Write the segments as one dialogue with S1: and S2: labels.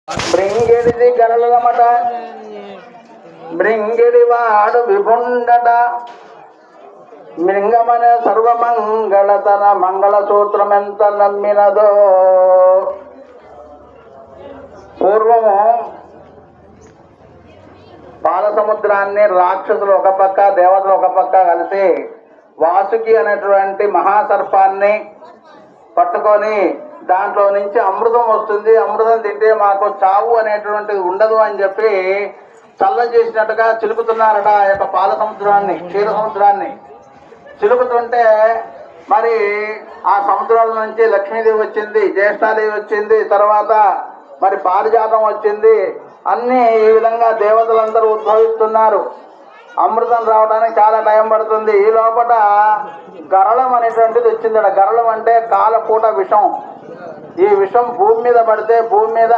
S1: మృంగిడిది గరళమట మృంగిడి వాడు విభుండట మృంగమన సర్వమంగళతన మంగళ సూత్రం ఎంత నమ్మినదో. పూర్వము పాల సముద్రాన్ని రాక్షసులు ఒక పక్క దేవతలు ఒక పక్క కలిసి వాసుకి అనేటువంటి మహాసర్పాన్ని పట్టుకొని దాంట్లో నుంచి అమృతం వస్తుంది, అమృతం తింటే మాకు చావు అనేటువంటిది ఉండదు అని చెప్పి చల్ల చేసినట్టుగా చిలుకుతున్నారట. ఆ యొక్క పాల సముద్రాన్ని, క్షీర సముద్రాన్ని చిలుకుతుంటే మరి ఆ సముద్రాల నుంచి లక్ష్మీదేవి వచ్చింది, జ్యేష్ఠాదేవి వచ్చింది, తర్వాత మరి పారిజాతం వచ్చింది. అన్నీ ఈ విధంగా దేవతలందరూ ఉద్భవిస్తున్నారు. అమృతం రావడానికి చాలా టైం పడుతుంది. ఈ లోపల గరళం అనేటువంటిది వచ్చిందట. గరళం అంటే కాలకూట విషం. ఈ విషం భూమి మీద పడితే భూమి మీద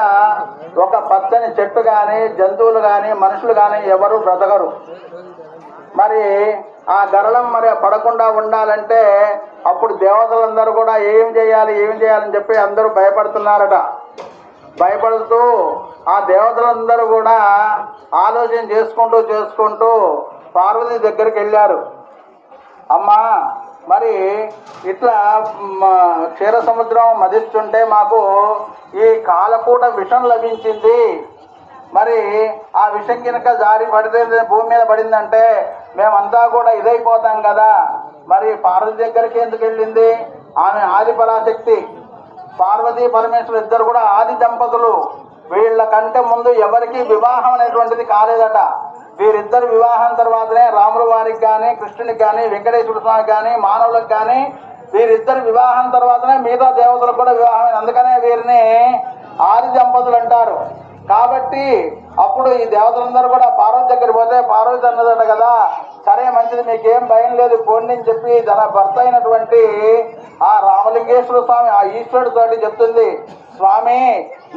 S1: ఒక పచ్చని చెట్టు కానీ, జంతువులు కానీ, మనుషులు కానీ ఎవరు బ్రతకరు. మరి ఆ గరళం మరి పడకుండా ఉండాలంటే అప్పుడు దేవతలందరూ కూడా ఏం చేయాలని చెప్పి అందరూ భయపడుతున్నారట. భయపడుతూ ఆ దేవతలందరూ కూడా ఆలోచన చేసుకుంటూ పార్వతి దగ్గరికి వెళ్ళారు. అమ్మా, మరి ఇట్లా క్షీర సముద్రం మదిస్తుంటే మాకు ఈ కాలకూట విషం లభించింది. మరి ఆ విషం కనుక జారి పడితే భూమి మీద పడిందంటే మేమంతా కూడా ఇదైపోతాం కదా. మరి పార్వతి దగ్గరికి ఎందుకు వెళ్ళింది? ఆమె ఆది పరాశక్తి. పార్వతీ పరమేశ్వరు ఇద్దరు కూడా ఆది దంపతులు. వీళ్ళ కంటే ముందు ఎవరికి వివాహం అనేటువంటిది కాలేదట. వీరిద్దరు వివాహం తర్వాతనే రాముల వారికి కానీ, కృష్ణునికి కానీ, వెంకటేశ్వర స్వామికి కానీ, మానవులకు కానీ వీరిద్దరు వివాహం తర్వాతనే మిగతా దేవతలకు కూడా వివాహం. అందుకనే వీరిని ఆది దంపతులు అంటారు. కాబట్టి అప్పుడు ఈ దేవతలందరూ కూడా పార్వతి దగ్గర పోతే పార్వతి అన్నదట కదా, సరే మంచిది, మీకేం భయం లేదు పోండి అని చెప్పి తన భర్త అయినటువంటి ఆ రామలింగేశ్వర స్వామి ఆ ఈశ్వరుడితోటి చెప్తుంది, స్వామి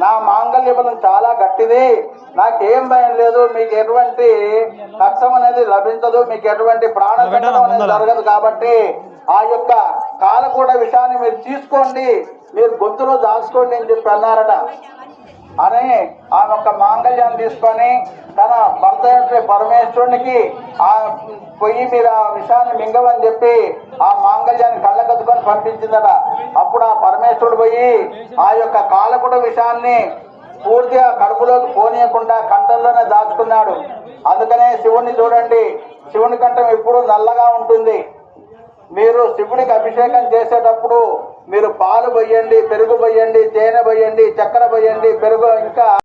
S1: నా మాంగళ్య బలం చాలా గట్టిది, నాకేం భయం లేదు, మీకు ఎటువంటి కష్టం అనేది లభించదు, మీకు ఎటువంటి ప్రాణ సంకటం అనేది జరగదు, కాబట్టి ఆ యొక్క కాలకూట విషయాన్ని మీరు తీసుకోండి, మీరు గొంతులో దాచుకోండి అని చెప్పి అన్నారట. అని ఆ యొక్క మాంగళ్యాన్ని తీసుకొని తన భర్త పరమేశ్వరునికి ఆ పొయ్యి మీద ఆ విషయాన్ని మింగవని చెప్పి ఆ మాంగళ్యాన్ని కళ్ళకద్దుకొని పంపించిందట. అప్పుడు ఆ పరమేశ్వరుడు పోయి ఆ యొక్క కాలకూట విషయాన్ని పూర్తిగా కడుపులోకి పోనీయకుండా కంఠంలోనే దాచుకున్నాడు. అందుకనే శివుణ్ణి చూడండి, శివుని కంఠం ఎప్పుడు నల్లగా ఉంటుంది. మీరు శివుడికి అభిషేకం చేసేటప్పుడు మీరు పాలు పోయండి, పెరుగు పోయండి, తేనె పోయండి, చక్కెర పోయండి, పెరుగు ఇంకా